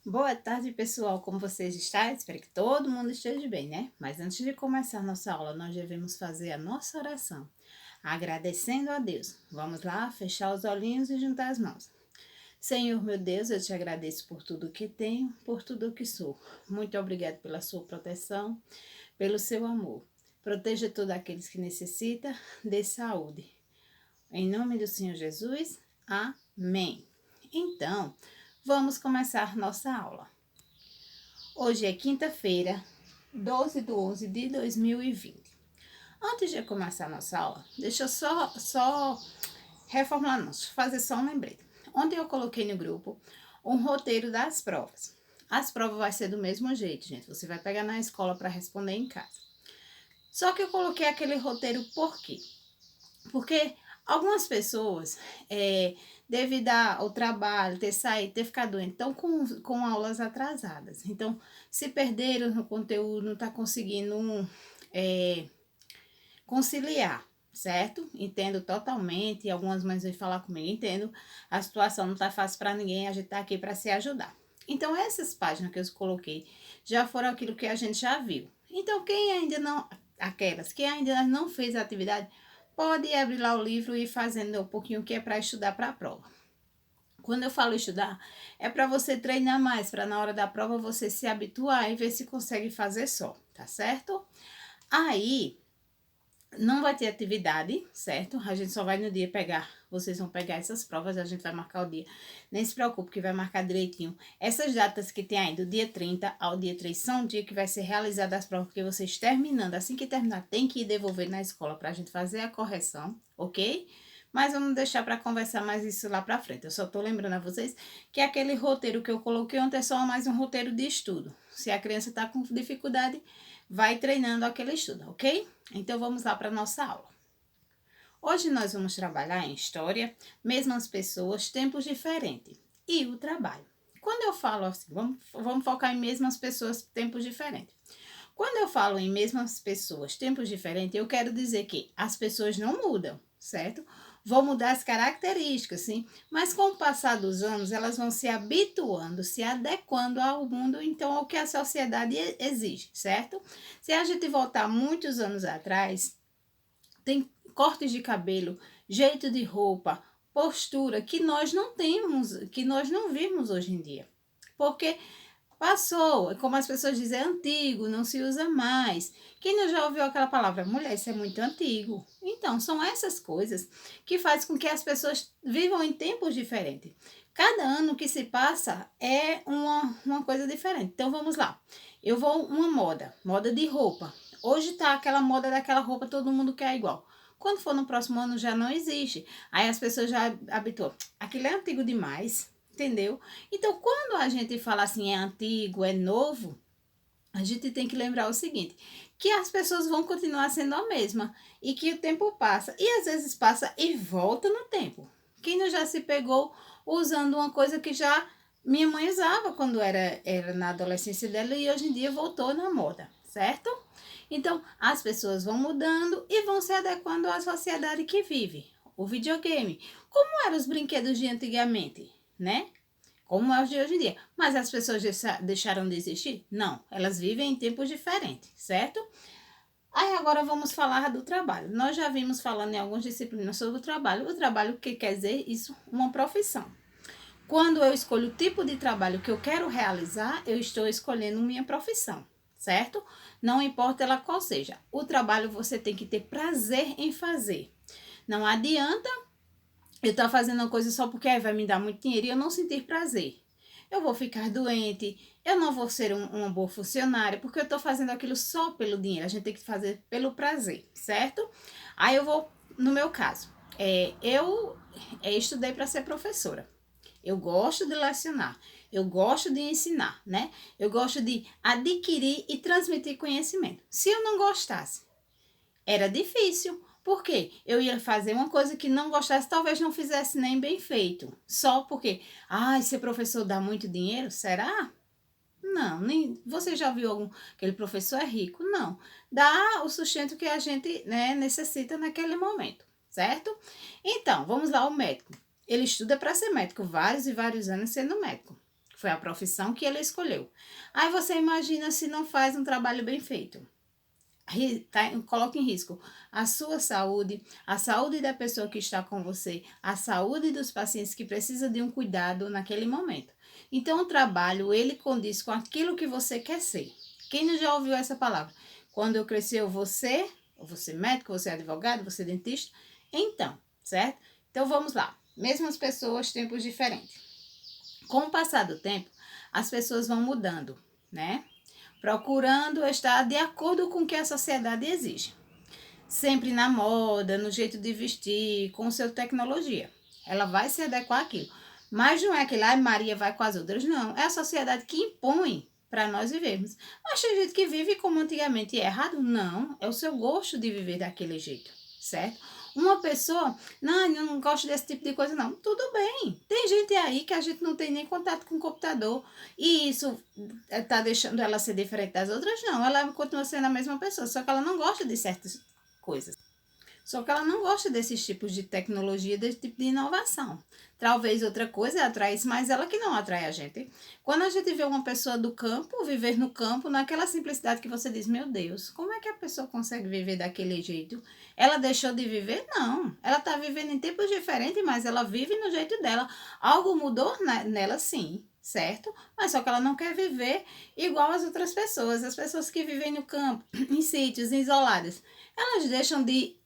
Boa tarde, pessoal. Como vocês estão? Espero que todo mundo esteja bem, né? Mas antes de começar nossa aula, nós devemos fazer a nossa oração, agradecendo a Deus. Vamos lá, fechar os olhinhos e juntar as mãos. Senhor, meu Deus, eu te agradeço por tudo que tenho, por tudo que sou. Muito obrigado pela sua proteção, pelo seu amor. Proteja todos aqueles que necessitam de saúde. Em nome do Senhor Jesus, amém. Então, vamos começar nossa aula. Hoje é quinta-feira, 12 de 11 de 2020. Antes de começar a nossa aula, deixa eu só reformular, não, fazer só um lembrete. Ontem eu coloquei no grupo um roteiro das provas. As provas vai ser do mesmo jeito, gente. Você vai pegar na escola para responder em casa. Só que eu coloquei aquele roteiro por quê? Porque algumas pessoas, devido ao trabalho, ter saído, ter ficado doente, estão com aulas atrasadas. Então, se perderam no conteúdo, não está conseguindo conciliar, certo? Entendo totalmente. Algumas mães vêm falar comigo, entendo. A situação não está fácil para ninguém, a gente está aqui para se ajudar. Então, essas páginas que eu coloquei já foram aquilo que a gente já viu. Então, quem ainda não fez a atividade, pode abrir lá o livro e ir fazendo um pouquinho que é para estudar para a prova. Quando eu falo estudar, é para você treinar mais, para na hora da prova você se habituar e ver se consegue fazer só, tá certo? Aí, não vai ter atividade, certo? A gente só vai no dia pegar, vocês vão pegar essas provas, a gente vai marcar o dia. Nem se preocupe que vai marcar direitinho. Essas datas que tem aí, do dia 30 ao dia 3, são o dia que vai ser realizada as provas, porque vocês terminando, assim que terminar, tem que ir devolver na escola pra gente fazer a correção, ok? Mas vamos deixar para conversar mais isso lá pra frente. Eu só tô lembrando a vocês que aquele roteiro que eu coloquei ontem é só mais um roteiro de estudo. Se a criança tá com dificuldade, vai treinando aquele estudo, ok? Então vamos lá para a nossa aula. Hoje nós vamos trabalhar em história, mesmas pessoas, tempos diferentes e o trabalho. Quando eu falo assim, vamos focar em mesmas pessoas, tempos diferentes. Quando eu falo em mesmas pessoas, tempos diferentes, eu quero dizer que as pessoas não mudam, certo? Vão mudar as características, sim, mas com o passar dos anos, elas vão se habituando, se adequando ao mundo, então, ao que a sociedade exige, certo? Se a gente voltar muitos anos atrás, tem cortes de cabelo, jeito de roupa, postura que nós não temos, que nós não vimos hoje em dia. Porque passou, como as pessoas dizem, é antigo, não se usa mais. Quem não já ouviu aquela palavra, mulher, isso é muito antigo. Então, são essas coisas que fazem com que as pessoas vivam em tempos diferentes. Cada ano que se passa é uma coisa diferente. Então, vamos lá. Eu vou uma moda de roupa. Hoje tá aquela moda daquela roupa, todo mundo quer igual. Quando for no próximo ano já não existe. Aí as pessoas já habituam. Aquilo é antigo demais, entendeu? Então, quando a gente fala assim, é antigo, é novo, a gente tem que lembrar o seguinte, que as pessoas vão continuar sendo a mesma e que o tempo passa. E às vezes passa e volta no tempo. Quem não já se pegou usando uma coisa que já minha mãe usava quando era na adolescência dela e hoje em dia voltou na moda, certo? Então, as pessoas vão mudando e vão se adequando à sociedade que vive. O videogame. Como eram os brinquedos de antigamente, né? Como é os de hoje em dia. Mas as pessoas deixaram de existir? Não, elas vivem em tempos diferentes, certo? Aí agora vamos falar do trabalho. Nós já vimos falando em algumas disciplinas sobre o trabalho. O trabalho, que quer dizer isso? Uma profissão. Quando eu escolho o tipo de trabalho que eu quero realizar, eu estou escolhendo minha profissão, certo? Não importa ela qual seja. O trabalho você tem que ter prazer em fazer. Não adianta eu estar fazendo uma coisa só porque vai me dar muito dinheiro e eu não sentir prazer. Eu vou ficar doente, eu não vou ser uma boa funcionária, porque eu estou fazendo aquilo só pelo dinheiro. A gente tem que fazer pelo prazer, certo? Aí eu vou, no meu caso, eu estudei para ser professora. Eu gosto de lecionar, eu gosto de ensinar, né? Eu gosto de adquirir e transmitir conhecimento. Se eu não gostasse, era difícil, porque eu ia fazer uma coisa que não gostasse, talvez não fizesse nem bem feito. Só porque, ser professor dá muito dinheiro? Será? Não, nem, você já viu aquele professor é rico? Não. Dá o sustento que a gente, né, necessita naquele momento, certo? Então, vamos lá, o médico. Ele estuda para ser médico, vários e vários anos sendo médico. Foi a profissão que ele escolheu. Aí você imagina se não faz um trabalho bem feito. Coloca em risco a sua saúde, a saúde da pessoa que está com você, a saúde dos pacientes que precisam de um cuidado naquele momento. Então, o trabalho, ele condiz com aquilo que você quer ser. Quem não já ouviu essa palavra? Quando eu crescer, eu vou ser médico, você advogado, você dentista. Então, certo? Então, vamos lá. Mesmas pessoas, tempos diferentes. Com o passar do tempo, as pessoas vão mudando, né? Procurando estar de acordo com o que a sociedade exige. Sempre na moda, no jeito de vestir, com sua tecnologia. Ela vai se adequar àquilo. Mas não é aquele, ai, Maria vai com as outras. Não, é a sociedade que impõe para nós vivermos. Mas tem gente que vive como antigamente e é errado? Não, é o seu gosto de viver daquele jeito, certo? Uma pessoa, não, eu não gosto desse tipo de coisa, não. Tudo bem. Tem gente aí que a gente não tem nem contato com o computador. E isso tá deixando ela ser diferente das outras? Não, ela continua sendo a mesma pessoa, só que ela não gosta de certas coisas. Só que ela não gosta desses tipos de tecnologia, desse tipo de inovação. Talvez outra coisa atraísse, mas ela que não atrai a gente. Quando a gente vê uma pessoa do campo, viver no campo, naquela simplicidade que você diz, meu Deus, como é que a pessoa consegue viver daquele jeito? Ela deixou de viver? Não. Ela está vivendo em tempos diferentes, mas ela vive no jeito dela. Algo mudou nela, sim, certo? Mas só que ela não quer viver igual as outras pessoas. As pessoas que vivem no campo, em sítios isolados, elas deixam de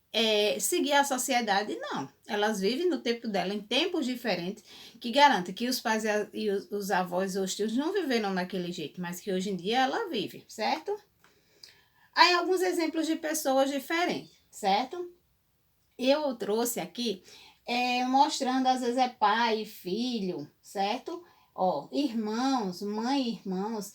seguir a sociedade, não. Elas vivem no tempo dela, em tempos diferentes, que garante que os pais e os avós ou os tios não viveram daquele jeito, mas que hoje em dia ela vive, certo? Aí alguns exemplos de pessoas diferentes, certo? Eu trouxe aqui mostrando, às vezes é pai e filho, certo? Ó, irmãos, mãe e irmãos,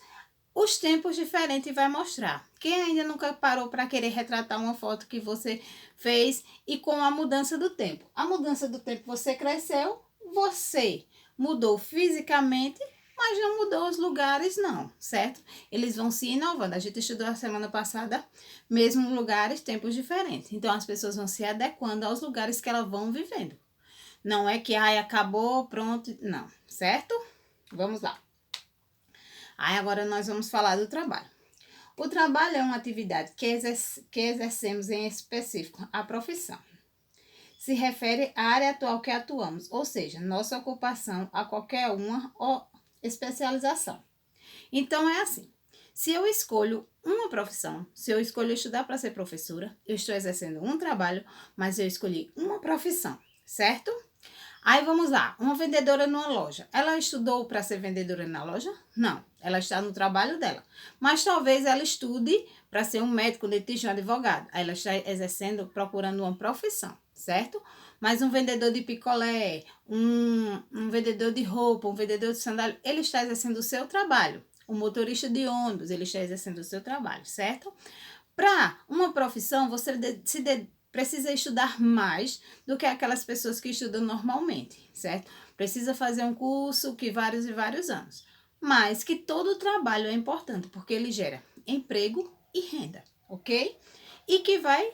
os tempos diferentes vai mostrar. Quem ainda nunca parou para querer retratar uma foto que você fez e com a mudança do tempo? A mudança do tempo, você cresceu, você mudou fisicamente, mas não mudou os lugares não, certo? Eles vão se inovando. A gente estudou a semana passada, mesmo lugares, tempos diferentes. Então, as pessoas vão se adequando aos lugares que elas vão vivendo. Não é que, ai, acabou, pronto, não, certo? Vamos lá. Aí agora nós vamos falar do trabalho. O trabalho é uma atividade que exercemos em específico, a profissão. Se refere à área atual que atuamos, ou seja, nossa ocupação a qualquer uma ou especialização. Então é assim, se eu escolho uma profissão, se eu escolho estudar para ser professora, eu estou exercendo um trabalho, mas eu escolhi uma profissão, certo? Aí vamos lá, uma vendedora numa loja. Ela estudou para ser vendedora na loja? Não, ela está no trabalho dela. Mas talvez ela estude para ser um médico, dentista, um advogado. Aí ela está exercendo, procurando uma profissão, certo? Mas um vendedor de picolé, um vendedor de roupa, um vendedor de sandália, ele está exercendo o seu trabalho. O motorista de ônibus, ele está exercendo o seu trabalho, certo? Para uma profissão, você precisa estudar mais do que aquelas pessoas que estudam normalmente, certo? Precisa fazer um curso que vários e vários anos. Mas que todo trabalho é importante, porque ele gera emprego e renda, ok? E que vai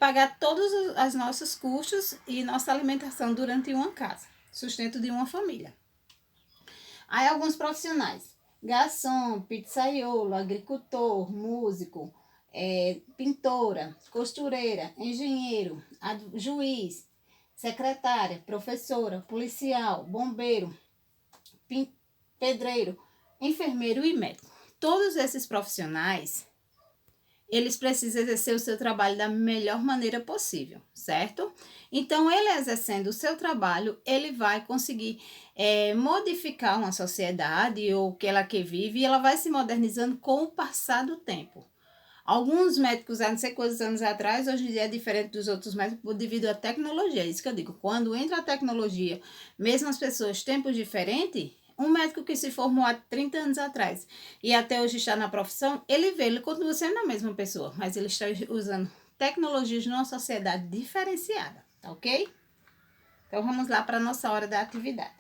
pagar todos os nossos custos e nossa alimentação durante uma casa, sustento de uma família. Aí alguns profissionais, garçom, pizzaiolo, agricultor, músico, pintora, costureira, engenheiro, juiz, secretária, professora, policial, bombeiro, pedreiro, enfermeiro e médico. Todos esses profissionais, eles precisam exercer o seu trabalho da melhor maneira possível, certo? Então, ele exercendo o seu trabalho, ele vai conseguir modificar uma sociedade ou que ela que vive, e ela vai se modernizando com o passar do tempo. Alguns médicos, há não sei quantos anos atrás, hoje em dia é diferente dos outros médicos devido à tecnologia. É isso que eu digo. Quando entra a tecnologia, mesmo as pessoas, tempos diferentes, um médico que se formou há 30 anos atrás e até hoje está na profissão, ele continua sendo a mesma pessoa, mas ele está usando tecnologias numa sociedade diferenciada, tá ok? Então, vamos lá para a nossa hora da atividade.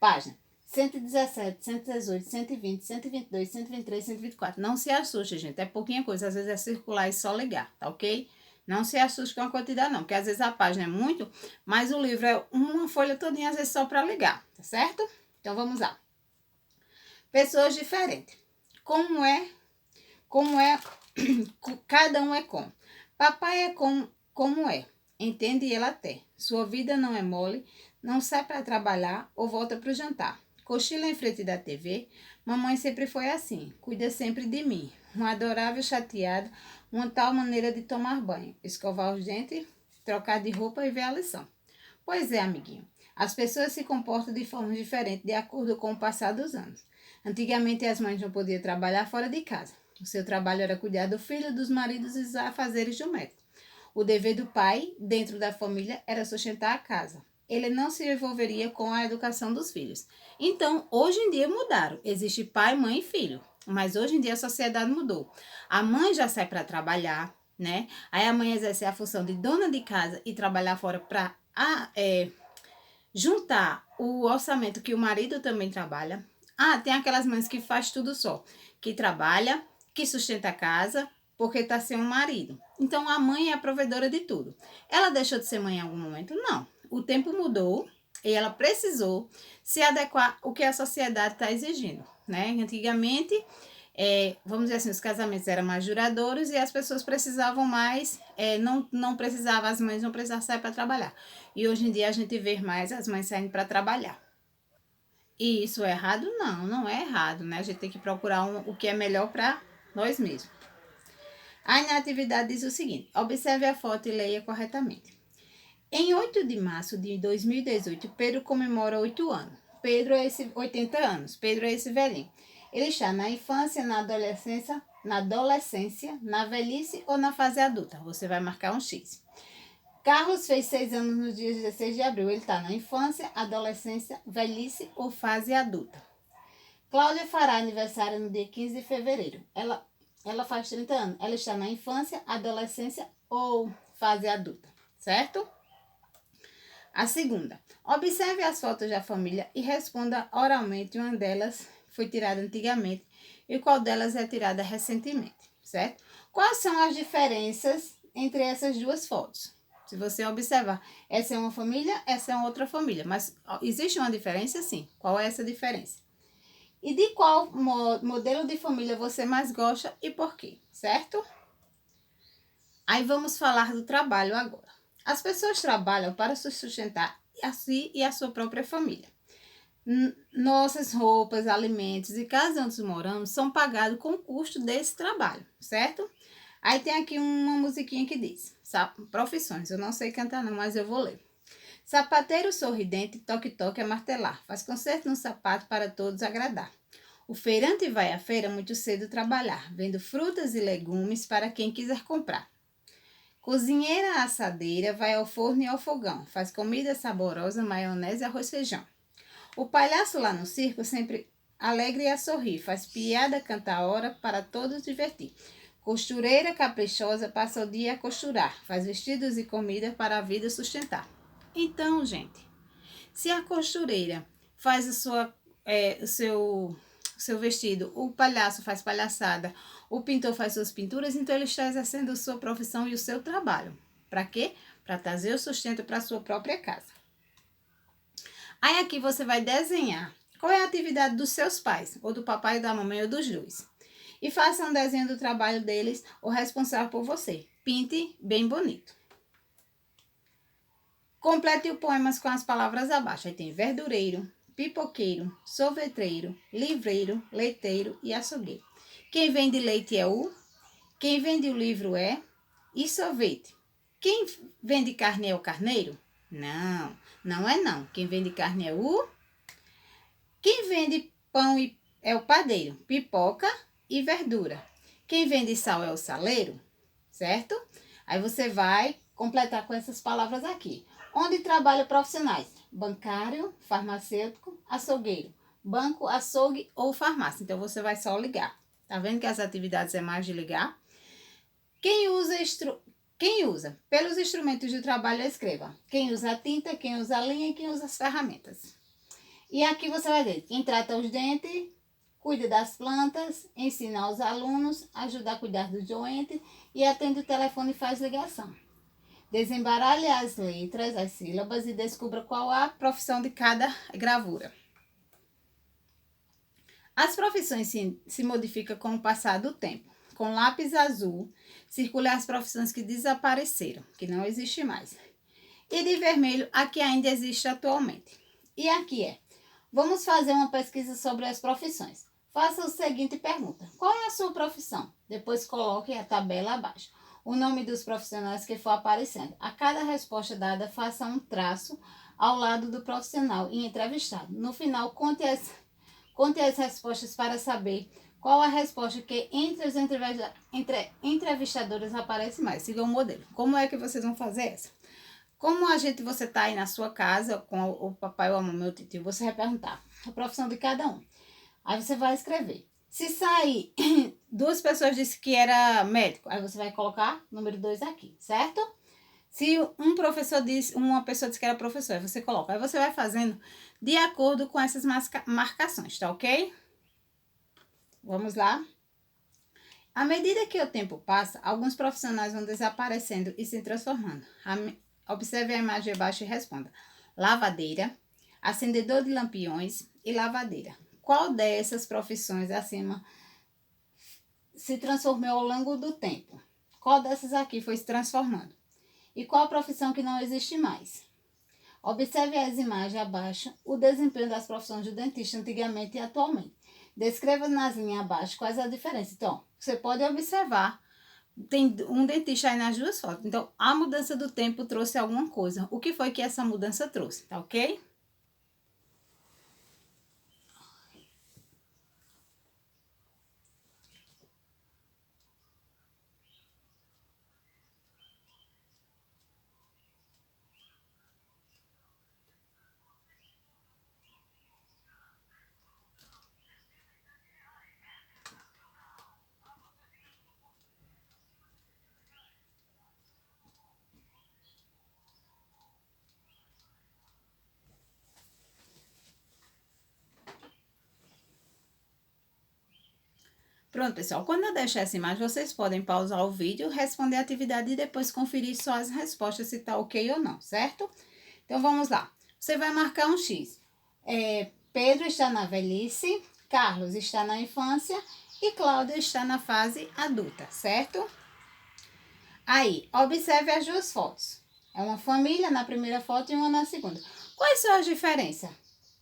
Página 117, 118, 120, 122, 123, 124. Não se assuste, gente. É pouquinha coisa. Às vezes é circular e só ligar, tá ok? Não se assuste com a quantidade, não. Porque às vezes a página é muito, mas o livro é uma folha todinha, às vezes só para ligar, tá certo? Então, vamos lá. Pessoas diferentes. Como é, cada um é como. Papai é como é, entende ele até. Sua vida não é mole, não sai para trabalhar ou volta para o jantar. Cochila em frente da TV, mamãe sempre foi assim, cuida sempre de mim. Um adorável chateado, uma tal maneira de tomar banho, escovar os dentes, trocar de roupa e ver a lição. Pois é, amiguinho, as pessoas se comportam de forma diferente de acordo com o passar dos anos. Antigamente as mães não podiam trabalhar fora de casa. O seu trabalho era cuidar do filho, dos maridos e dos afazeres domésticos. O dever do pai, dentro da família, era sustentar a casa. Ele não se envolveria com a educação dos filhos. Então, hoje em dia mudaram. Existe pai, mãe e filho. Mas hoje em dia a sociedade mudou. A mãe já sai para trabalhar, né? Aí a mãe exerce a função de dona de casa e trabalhar fora para juntar o orçamento que o marido também trabalha. Tem aquelas mães que faz tudo só, que trabalha, que sustenta a casa, porque está sem um marido. Então, a mãe é a provedora de tudo. Ela deixou de ser mãe em algum momento? Não. O tempo mudou e ela precisou se adequar ao que a sociedade está exigindo, né? Antigamente, vamos dizer assim, os casamentos eram mais duradouros e as pessoas precisavam mais, não precisava, as mães não precisavam sair para trabalhar. E hoje em dia a gente vê mais as mães saindo para trabalhar. E isso é errado? Não, não é errado, né? A gente tem que procurar o que é melhor para nós mesmos. A inatividade diz o seguinte: observe a foto e leia corretamente. Em 8 de março de 2018, Pedro comemora 8 anos. Pedro é esse 80 anos. Pedro é esse velhinho. Ele está na infância, na adolescência, na velhice ou na fase adulta. Você vai marcar um X. Carlos fez 6 anos no dia 16 de abril. Ele está na infância, adolescência, velhice ou fase adulta. Cláudia fará aniversário no dia 15 de fevereiro. Ela faz 30 anos. Ela está na infância, adolescência ou fase adulta, certo? A segunda, observe as fotos da família e responda oralmente uma delas foi tirada antigamente e qual delas é tirada recentemente, certo? Quais são as diferenças entre essas duas fotos? Se você observar, essa é uma família, essa é outra família, mas existe uma diferença sim. Qual é essa diferença? E de qual modelo de família você mais gosta e por quê, certo? Aí vamos falar do trabalho agora. As pessoas trabalham para se sustentar a si e a sua própria família. Nossas roupas, alimentos e casa onde moramos são pagados com o custo desse trabalho, certo? Aí tem aqui uma musiquinha que diz, profissões, eu não sei cantar não, mas eu vou ler. Sapateiro sorridente, toque-toque a martelar, faz concerto no sapato para todos agradar. O feirante vai à feira muito cedo trabalhar, vendo frutas e legumes para quem quiser comprar. Cozinheira assadeira vai ao forno e ao fogão, faz comida saborosa, maionese, arroz, feijão. O palhaço lá no circo sempre alegre e a sorrir, faz piada, canta a hora para todos divertir. Costureira caprichosa passa o dia a costurar, faz vestidos e comida para a vida sustentar. Então, gente, se a costureira faz o seu vestido, o palhaço faz palhaçada, o pintor faz suas pinturas, então ele está exercendo a sua profissão e o seu trabalho. Para quê? Para trazer o sustento para a sua própria casa. Aí aqui você vai desenhar qual é a atividade dos seus pais, ou do papai, da mamãe, ou dos dois. E faça um desenho do trabalho deles, ou responsável por você. Pinte bem bonito. Complete o poema com as palavras abaixo. Aí tem verdureiro, pipoqueiro, sorveteiro, livreiro, leiteiro e açougueiro. Quem vende leite é o, quem vende o livro é, e sorvete. Quem vende carne é o carneiro? Não, não é não. Quem vende carne é o, quem vende pão é o padeiro, pipoca e verdura. Quem vende sal é o saleiro, certo? Aí você vai completar com essas palavras aqui. Onde trabalham profissionais? Bancário, farmacêutico, açougueiro. Banco, açougue ou farmácia. Então, você vai só ligar. Tá vendo que as atividades é mais de ligar? Quem usa? Pelos instrumentos de trabalho, escreva. Quem usa a tinta, quem usa a linha e quem usa as ferramentas. E aqui você vai ver. Quem trata os dentes, cuida das plantas, ensina aos alunos, ajuda a cuidar dos doentes e atende o telefone e faz ligação. Desembaralhe as letras, as sílabas e descubra qual a profissão de cada gravura. As profissões se modificam com o passar do tempo. Com lápis azul, circula as profissões que desapareceram, que não existem mais. E de vermelho, a que ainda existe atualmente. E aqui é: vamos fazer uma pesquisa sobre as profissões. Faça a seguinte pergunta: qual é a sua profissão? Depois coloque a tabela abaixo. O nome dos profissionais que for aparecendo. A cada resposta dada, faça um traço ao lado do profissional e entrevistado. No final, conte as respostas para saber qual a resposta que entre os entrevistadores aparece mais. Siga o modelo. Como é que vocês vão fazer essa? Como você está aí na sua casa com o papai ou a mamãe ou o tio, você vai perguntar a profissão de cada um. Aí você vai escrever. Se sair, duas pessoas disse que era médico, aí você vai colocar número 2 aqui, certo? Se uma pessoa disse que era professor, aí você coloca. Aí você vai fazendo de acordo com essas marcações, tá ok? Vamos lá. À medida que o tempo passa, alguns profissionais vão desaparecendo e se transformando. Observe a imagem abaixo e responda. Lavadeira, acendedor de lampiões e lavadeira. Qual dessas profissões acima se transformou ao longo do tempo? Qual dessas aqui foi se transformando? E qual a profissão que não existe mais? Observe as imagens abaixo o desempenho das profissões do dentista antigamente e atualmente. Descreva nas linhas abaixo quais a diferença. Então, você pode observar, tem um dentista aí nas duas fotos. Então, a mudança do tempo trouxe alguma coisa. O que foi que essa mudança trouxe, tá ok? Pronto, pessoal. Quando eu deixar essa imagem, vocês podem pausar o vídeo, responder a atividade e depois conferir só as respostas, se tá ok ou não, certo? Então, vamos lá. Você vai marcar um X. Pedro está na velhice, Carlos está na infância e Cláudia está na fase adulta, certo? Aí, observe as duas fotos. É uma família na primeira foto e uma na segunda. Quais são as diferenças?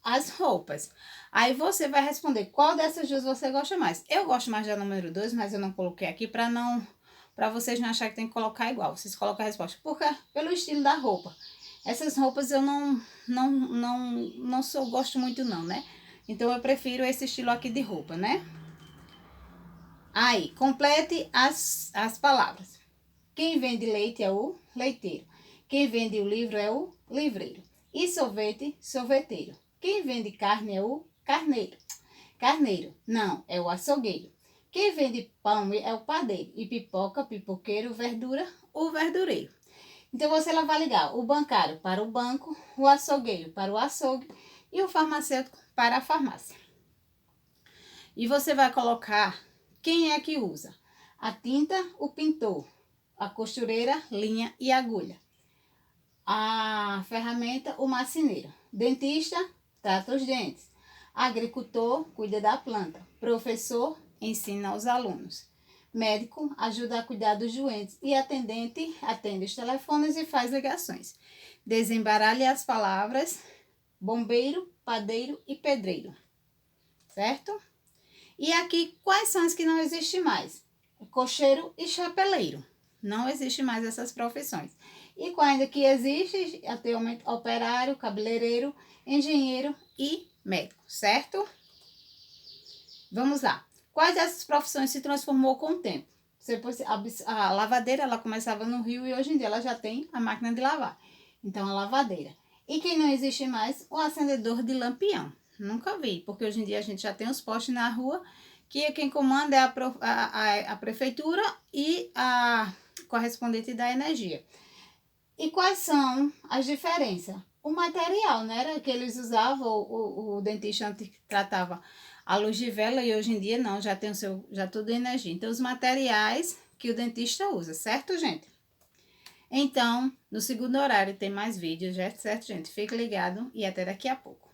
As roupas. Aí você vai responder qual dessas duas você gosta mais. Eu gosto mais da número 2, mas eu não coloquei aqui para vocês não acharem que tem que colocar igual. Vocês colocam a resposta. Porque pelo estilo da roupa. Essas roupas eu gosto muito não, né? Então eu prefiro esse estilo aqui de roupa, né? Aí, complete as palavras. Quem vende leite é o leiteiro. Quem vende o livro é o livreiro. E sorvete, sorveteiro. Quem vende carne é o carneiro. Carneiro, não, é o açougueiro. Quem vende pão é o padeiro. E pipoca, pipoqueiro, verdura, o verdureiro. Então, você vai ligar o bancário para o banco, o açougueiro para o açougue e o farmacêutico para a farmácia. E você vai colocar quem é que usa. A tinta, o pintor. A costureira, linha e agulha. A ferramenta, o marceneiro. Dentista, trata os dentes. Agricultor, cuida da planta. Professor, ensina aos alunos. Médico, ajuda a cuidar dos doentes. E atendente, atende os telefones e faz ligações. Desembaralhe as palavras bombeiro, padeiro e pedreiro. Certo? E aqui, quais são as que não existem mais? Cocheiro e chapeleiro. Não existe mais essas profissões. E qual ainda que existe? Atualmente, operário, cabeleireiro, engenheiro e médico, certo? Vamos lá. Quais dessas profissões se transformou com o tempo? A lavadeira, ela começava no rio e hoje em dia ela já tem a máquina de lavar. Então, a lavadeira. E quem não existe mais? O acendedor de lampião. Nunca vi, porque hoje em dia a gente já tem os postes na rua, que quem comanda é a prefeitura e a correspondente da energia. E quais são as diferenças? O material, né? Era que eles usavam, o dentista antes tratava a luz de vela e hoje em dia não, já tem já tudo energia. Então, os materiais que o dentista usa, certo, gente? Então, no segundo horário tem mais vídeos, certo, gente? Fique ligado e até daqui a pouco.